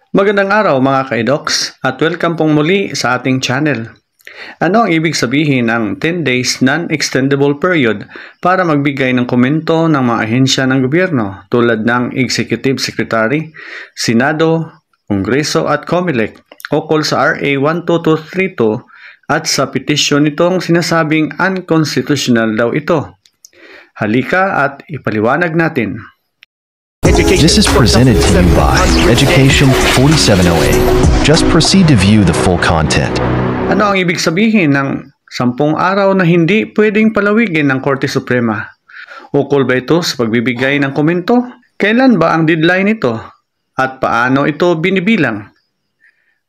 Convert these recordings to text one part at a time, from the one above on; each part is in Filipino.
Magandang araw mga ka-edoks at welcome pong muli sa ating channel. Ano ang ibig sabihin ng 10 days non-extendable period para magbigay ng komento ng mga ahensya ng gobyerno tulad ng Executive Secretary, Senado, Kongreso at COMELEC ukol sa RA 12232 at sa petisyon nitong sinasabing unconstitutional daw ito? Halika at ipaliwanag natin. This is presented to you by Education 4708. Just proceed to view the full content. Ano ang ibig sabihin ng 10 araw na hindi pwedeng palawigin ng Korte Suprema? Ukol ba ito sa pagbibigay ng komento? Kailan ba ang deadline nito? At paano ito binibilang?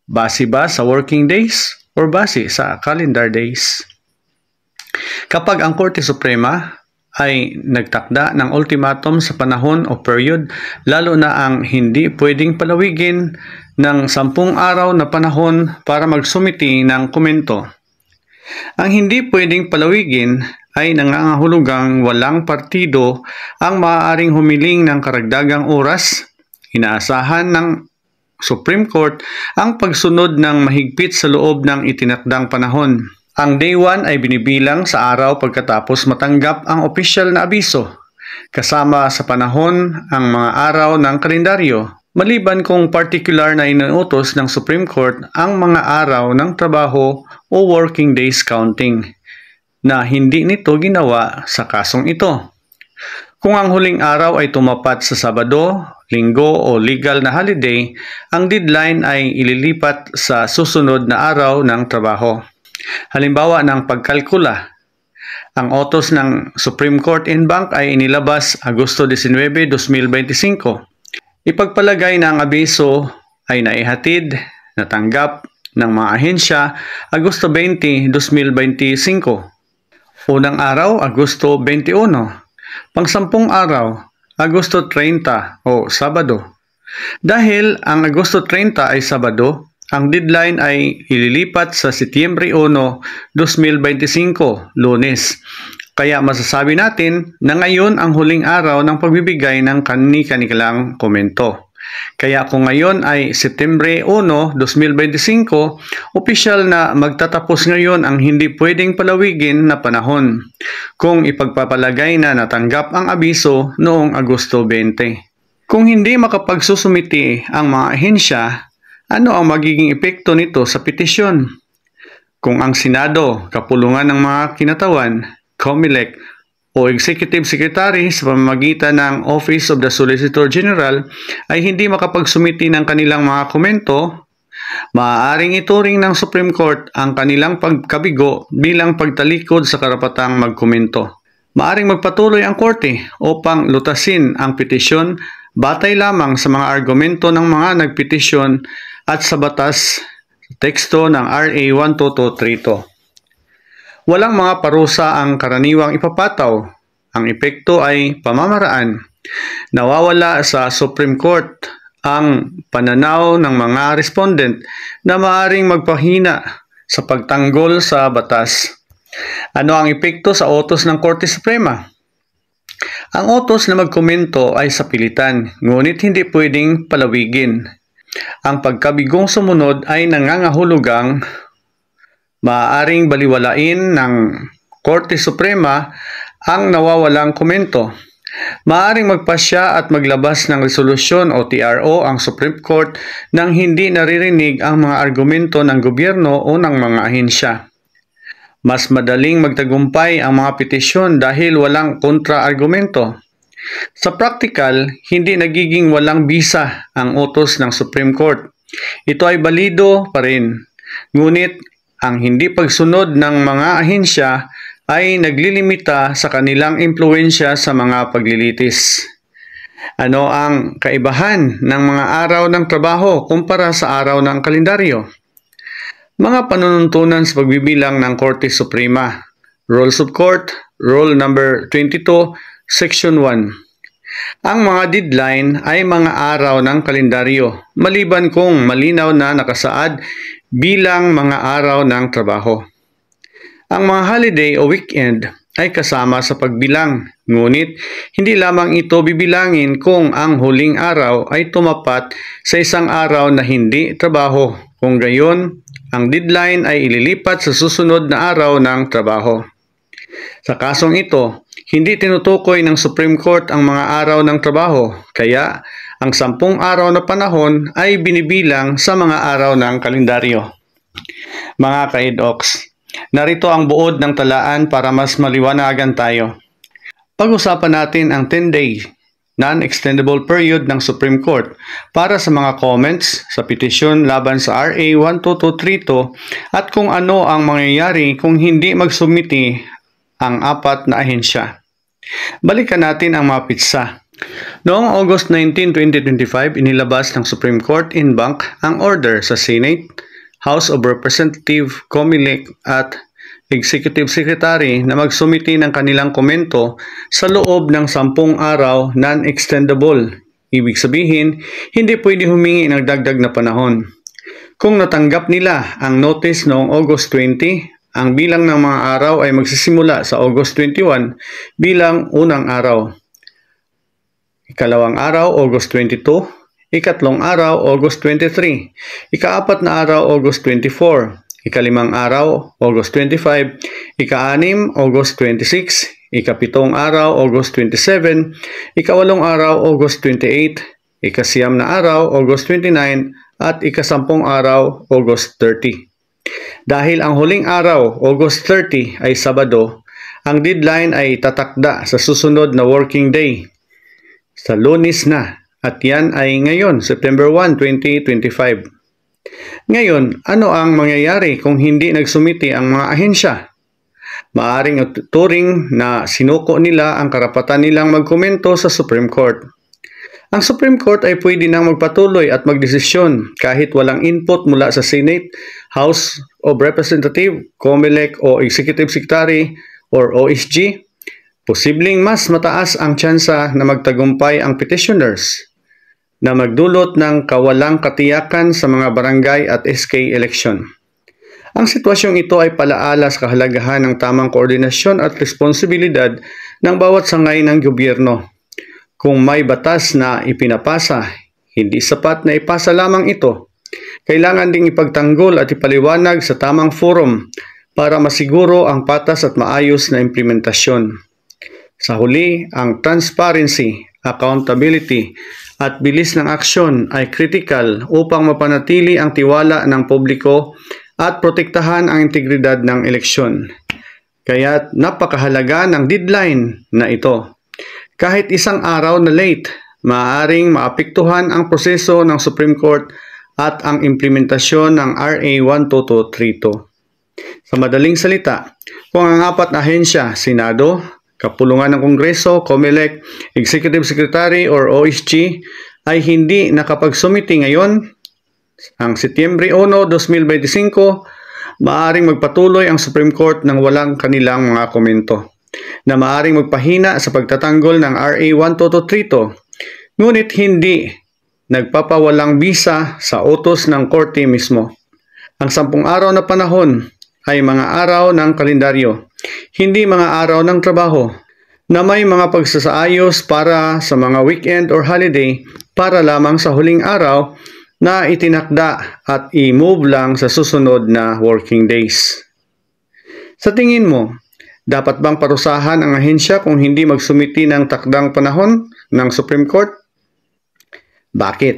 Base ba sa working days or base sa calendar days? Kapag ang Korte Suprema ay nagtakda ng ultimatum sa panahon o period, lalo na ang hindi pwedeng palawigin ng 10 araw na panahon para magsumiti ng komento. Ang hindi pwedeng palawigin ay nangangahulugang walang partido ang maaaring humiling ng karagdagang oras. Inaasahan ng Supreme Court ang pagsunod ng mahigpit sa loob ng itinakdang panahon. Ang Day 1 ay binibilang sa araw pagkatapos matanggap ang opisyal na abiso, kasama sa panahon ang mga araw ng kalendaryo, maliban kung particular na inuutos ng Supreme Court ang mga araw ng trabaho o working days counting, na hindi nito ginawa sa kasong ito. Kung ang huling araw ay tumapat sa Sabado, Linggo o legal na holiday, ang deadline ay ililipat sa susunod na araw ng trabaho. Halimbawa ng pagkalkula, ang utos ng Supreme Court en banc ay inilabas Agosto 19, 2025. Ipagpalagay na ang abiso ay naihatid, natanggap ng mga ahensya Agosto 20, 2025. Unang araw, Agosto 21. Pang-10 araw, Agosto 30 o Sabado. Dahil ang Agosto 30 ay Sabado, ang deadline ay ililipat sa Setyembre 1, 2025, Lunes. Kaya masasabi natin na ngayon ang huling araw ng pagbibigay ng kani-kanilang komento. Kaya kung ngayon ay Setyembre 1, 2025, opisyal na magtatapos ngayon ang hindi pwedeng palawigin na panahon kung ipagpapalagay na natanggap ang abiso noong Agosto 20. Kung hindi makapagsusumiti ang mga ahensya, ano ang magiging epekto nito sa petisyon? Kung ang Senado, kapulungan ng mga kinatawan, COMELEC o Executive Secretary sa pamamagitan ng Office of the Solicitor General ay hindi makapagsumiti ng kanilang mga komento, maaaring ituring ng Supreme Court ang kanilang pagkabigo bilang pagtalikod sa karapatang magkomento. Maaaring magpatuloy ang korte upang lutasin ang petisyon batay lamang sa mga argumento ng mga nagpetisyon at sa batas teksto ng RA 12232. Walang mga parusa ang karaniwang ipapataw. Ang epekto ay pamamaraan. Nawawala sa Supreme Court ang pananaw ng mga respondent na maaaring magpahina sa pagtanggol sa batas. Ano ang epekto sa utos ng Korte Suprema? Ang utos na magkomento ay sa pilitan, ngunit hindi pwedeng palawigin. Ang pagkabigong sumunod ay nangangahulugang maaaring baliwalain ng Korte Suprema ang nawawalang komento. Maaaring magpasya at maglabas ng resolusyon o TRO ang Supreme Court nang hindi naririnig ang mga argumento ng gobyerno o ng mga ahensya. Mas madaling magtagumpay ang mga petisyon dahil walang kontra-argumento. Sa praktikal, hindi nagiging walang bisa ang utos ng Supreme Court. Ito ay balido pa rin. Ngunit ang hindi pagsunod ng mga ahensya ay naglilimita sa kanilang impluwensya sa mga paglilitis. Ano ang kaibahan ng mga araw ng trabaho kumpara sa araw ng kalendaryo? Mga panununtunan sa pagbibilang ng Korte Suprema. Rules of Court, Rule number 22, Section 1. Ang mga deadline ay mga araw ng kalendaryo, maliban kung malinaw na nakasaad bilang mga araw ng trabaho. Ang mga holiday o weekend ay kasama sa pagbilang. Ngunit, hindi lamang ito bibilangin kung ang huling araw ay tumapat sa isang araw na hindi trabaho. Kung gayon, ang deadline ay ililipat sa susunod na araw ng trabaho. Sa kasong ito, hindi tinutukoy ng Supreme Court ang mga araw ng trabaho, kaya ang 10 araw na panahon ay binibilang sa mga araw ng kalendaryo. Mga ka-EDOX, narito ang buod ng talaan para mas maliwanagan tayo. Pag-usapan natin ang 10-day non-extendable period ng Supreme Court para sa mga comments sa petisyon laban sa RA 12232 at kung ano ang mangyayari kung hindi magsumiti ang 4 na ahensya. Balikan natin ang mga pitsa. Noong August 19, 2025, inilabas ng Supreme Court in banc ang order sa Senate, House of Representatives, COMELEC at Executive Secretary na magsumiti ng kanilang komento sa loob ng 10 araw non-extendable. Ibig sabihin, hindi pwede humingi ng dagdag na panahon. Kung natanggap nila ang notice noong August 20, ang bilang ng mga araw ay magsisimula sa August 21 bilang unang araw. Ikalawang araw, August 22. Ikatlong araw, August 23. Ika-4 na araw, August 24. Ika-5 araw, August 25. Ika-6, August 26. Ika-7 araw, August 27. Ika-8 araw, August 28. Ika-9 na araw, August 29. At ika-10 araw, August 30. Dahil ang huling araw, August 30, ay Sabado, ang deadline ay tatakda sa susunod na working day, sa Lunes na. At yan ay ngayon, September 1, 2025. Ngayon, ano ang mangyayari kung hindi nagsumiti ang mga ahensya? Maaring turing na sinuko nila ang karapatan nilang magkomento sa Supreme Court. Ang Supreme Court ay pwede nang magpatuloy at magdesisyon kahit walang input mula sa Senate, House of Representatives, COMELEC o Executive Secretary or OSG. Posibleng mas mataas ang tsansa na magtagumpay ang petitioners na magdulot ng kawalang katiyakan sa mga barangay at SK election. Ang sitwasyong ito ay palaala sa kahalagahan ng tamang koordinasyon at responsibilidad ng bawat sangay ng gobyerno. Kung may batas na ipinapasa, hindi sapat na ipasa lamang ito. Kailangan ding ipagtanggol at ipaliwanag sa tamang forum para masiguro ang patas at maayos na implementasyon. Sa huli, ang transparency, accountability, at bilis ng aksyon ay critical upang mapanatili ang tiwala ng publiko at protektahan ang integridad ng eleksyon. Kaya't napakahalaga ng deadline na ito. Kahit isang araw na late, maaaring maapektuhan ang proseso ng Supreme Court at ang implementasyon ng RA 12232. Sa madaling salita, kung ang 4 na ahensya, Senado, Kapulungan ng Kongreso, COMELEC, Executive Secretary or OSG ay hindi nakapagsumiti ngayon, ang Setyembre 1, 2025, maaaring magpatuloy ang Supreme Court ng walang kanilang mga komento, na maaaring magpahina sa pagtatanggol ng RA 12232, ngunit hindi nagpapawalang bisa sa utos ng korte mismo. Ang 10 araw na panahon ay mga araw ng kalendaryo, hindi mga araw ng trabaho, na may mga pagsasaayos para sa mga weekend or holiday para lamang sa huling araw na itinakda at i-move lang sa susunod na working days. Sa tingin mo, dapat bang parusahan ang ahensya kung hindi magsumiti ng takdang panahon ng Supreme Court? Bakit?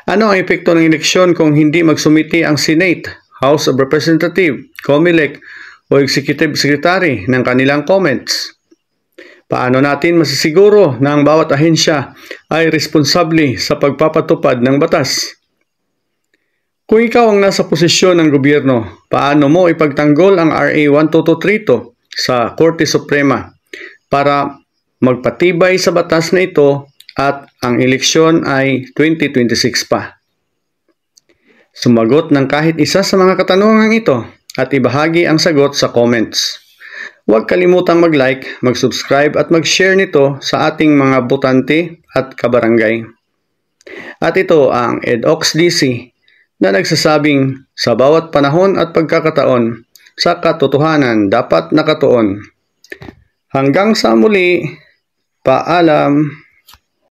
Ano ang epekto ng eleksyon kung hindi magsumiti ang Senate, House of Representatives, COMELEC o Executive Secretary ng kanilang comments? Paano natin masisiguro na ang bawat ahensya ay responsable sa pagpapatupad ng batas? Kung ikaw ang nasa posisyon ng gobyerno, paano mo ipagtanggol ang RA 12232 sa Korte Suprema para magpatibay sa batas na ito at ang eleksyon ay 2026 pa? Sumagot ng kahit isa sa mga katanungan ito at ibahagi ang sagot sa comments. Huwag kalimutang mag-like, mag-subscribe at mag-share nito sa ating mga botante at kabarangay. At ito ang EDOX DC na nagsasabing sa bawat panahon at pagkakataon, sa katotohanan dapat nakatuon. Hanggang sa muli, paalam.